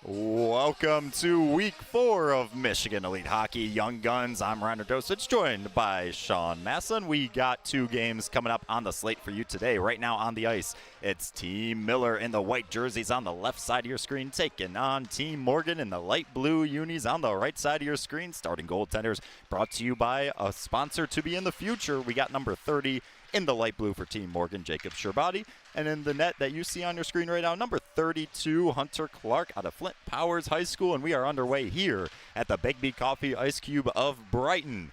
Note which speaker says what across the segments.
Speaker 1: Welcome to week 4 of Michigan Elite Hockey Young Guns. I'm Reiner Dosich, joined by Sean Masson. We got 2 games coming up on the slate for you today. Right now on the ice, it's Team Miller in the white jerseys on the left side of your screen, taking on Team Morgan in the light blue unis on the right side of your screen. Starting goaltenders brought to you by a sponsor to be in the future. We got number 30 in the light blue for Team Morgan, Jacob Sherbati. And in the net that you see on your screen right now, number 32, Hunter Clark out of Flint Powers High School. And we are underway here at the Big Coffee Ice Cube of Brighton.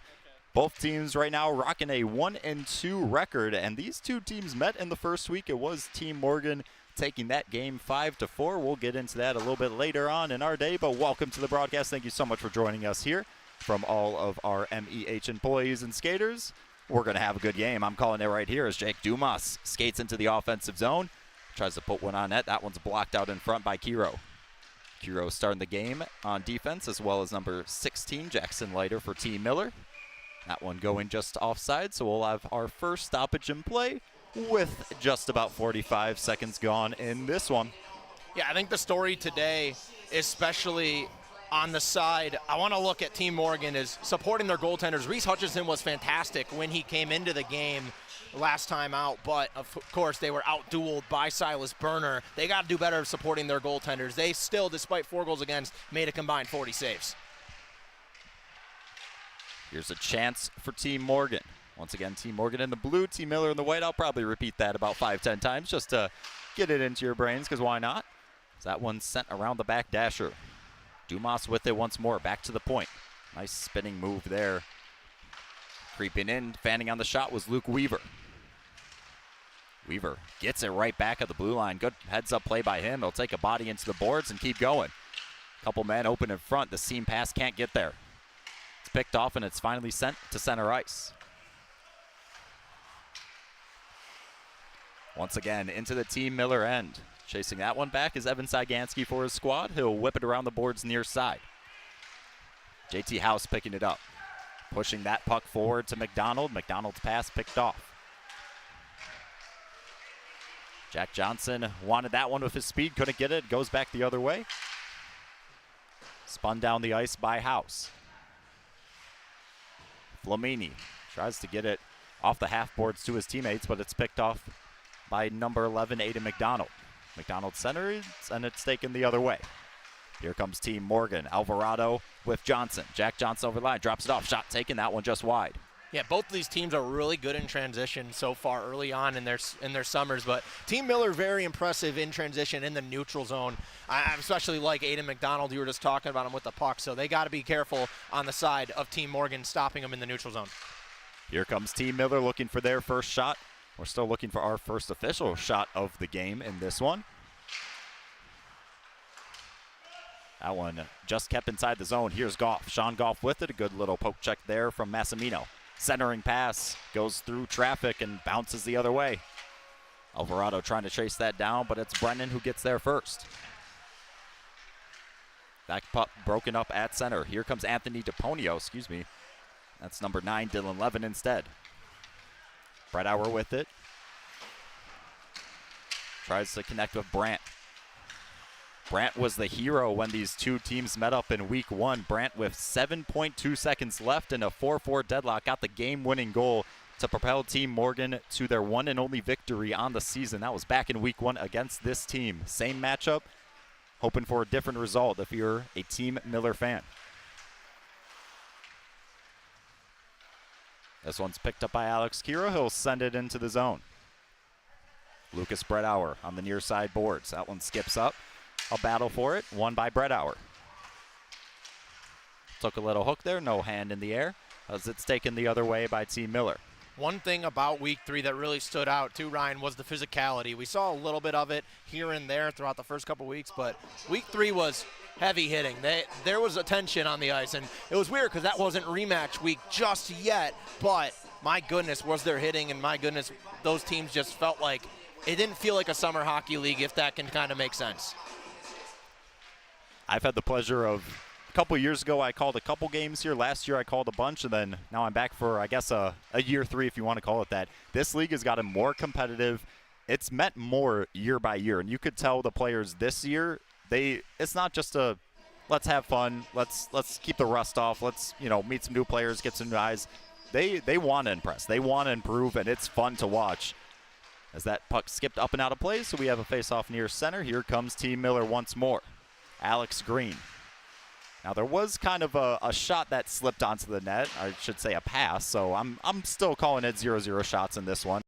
Speaker 1: Both teams right now rocking a 1-2 record. And these 2 teams met in the first week. It was Team Morgan taking that game 5-4. We'll get into that a little bit later on in our day. But welcome to the broadcast. Thank you so much for joining us here from all of our MEH employees and skaters. We're going to have a good game. I'm calling it right here as Jake Dumas skates into the offensive zone. Tries to put one on net. That one's blocked out in front by Kiro. Kiro starting the game on defense, as well as number 16, Jackson Leiter for Team Miller. That one going just offside, so we'll have our first stoppage in play with just about 45 seconds gone in this one.
Speaker 2: Yeah, I think the story today, especially on the side, I want to look at Team Morgan is supporting their goaltenders. Reese Hutchinson was fantastic when he came into the game last time out, but of course they were out-dueled by Silas Berner. They got to do better supporting their goaltenders. They still, despite 4 goals against, made a combined 40 saves.
Speaker 1: Here's a chance for Team Morgan. Once again, Team Morgan in the blue, Team Miller in the white. I'll probably repeat that about 5-10 times just to get it into your brains, because why not? So that one's sent around the back dasher. Dumas with it once more, back to the point. Nice spinning move there. Creeping in, fanning on the shot was Luke Weaver. Weaver gets it right back at the blue line. Good heads-up play by him. He'll take a body into the boards and keep going. Couple men open in front. The seam pass can't get there. It's picked off, and it's finally sent to center ice. Once again, into the Team Miller end. Chasing that one back is Evan Cyganski for his squad. He'll whip it around the boards near side. JT House picking it up. Pushing that puck forward to McDonald. McDonald's pass picked off. Jack Johnson wanted that one with his speed. Couldn't get it. Goes back the other way. Spun down the ice by House. Flamini tries to get it off the half boards to his teammates, but it's picked off by number 11, Aiden McDonald. McDonald centers, and it's taken the other way. Here comes Team Morgan. Alvarado with Johnson. Jack Johnson over the line, drops it off. Shot taken, that one just wide.
Speaker 2: Yeah, both of these teams are really good in transition so far early on in their summers, but Team Miller very impressive in transition in the neutral zone. I especially like Aiden McDonald. You were just talking about him with the puck, so they got to be careful on the side of Team Morgan, stopping him in the neutral zone.
Speaker 1: Here comes Team Miller looking for their first shot. We're still looking for our first official shot of the game in this one. That one just kept inside the zone. Here's Goff. Sean Goff with it. A good little poke check there from Massimino. Centering pass goes through traffic and bounces the other way. Alvarado trying to chase that down, but it's Brennan who gets there first. That puck broken up at center. Here comes Anthony DePonio, That's number 9, Dylan Levin instead. Brett Auer with it. Tries to connect with Brandt. Brandt was the hero when these 2 teams met up in week 1. Brandt with 7.2 seconds left in a 4-4 deadlock got the game-winning goal to propel Team Morgan to their one and only victory on the season. That was back in week 1 against this team. Same matchup, hoping for a different result if you're a Team Miller fan. This one's picked up by Alex Kira. He'll send it into the zone. Lucas Brettauer on the near side boards. That one skips up. A battle for it, won by Brettauer. Took a little hook there, no hand in the air, as it's taken the other way by Team Miller.
Speaker 2: One thing about week 3 that really stood out too, Ryan, was the physicality. We saw a little bit of it here and there throughout the first couple weeks, but week 3 was heavy hitting. There was a tension on the ice, and it was weird because that wasn't rematch week just yet, but my goodness, was there hitting, and my goodness, those teams just felt like it didn't feel like a summer hockey league, if that can kind of make sense.
Speaker 1: I've had the pleasure of, a couple years ago I called a couple games here. Last year I called a bunch, and then now I'm back for, I guess, a year 3, if you want to call it that. This league has gotten more competitive. It's meant more year by year, and you could tell the players this year it's not just a let's have fun, let's keep the rust off, let's meet some new players, get some new eyes. They want to impress, they want to improve, and it's fun to watch. As that puck skipped up and out of play, so we have a face-off near center. Here comes Team Miller once more. Alex Green. Now there was kind of a shot that slipped onto the net, I should say a pass, so I'm still calling it 0-0 shots in this one.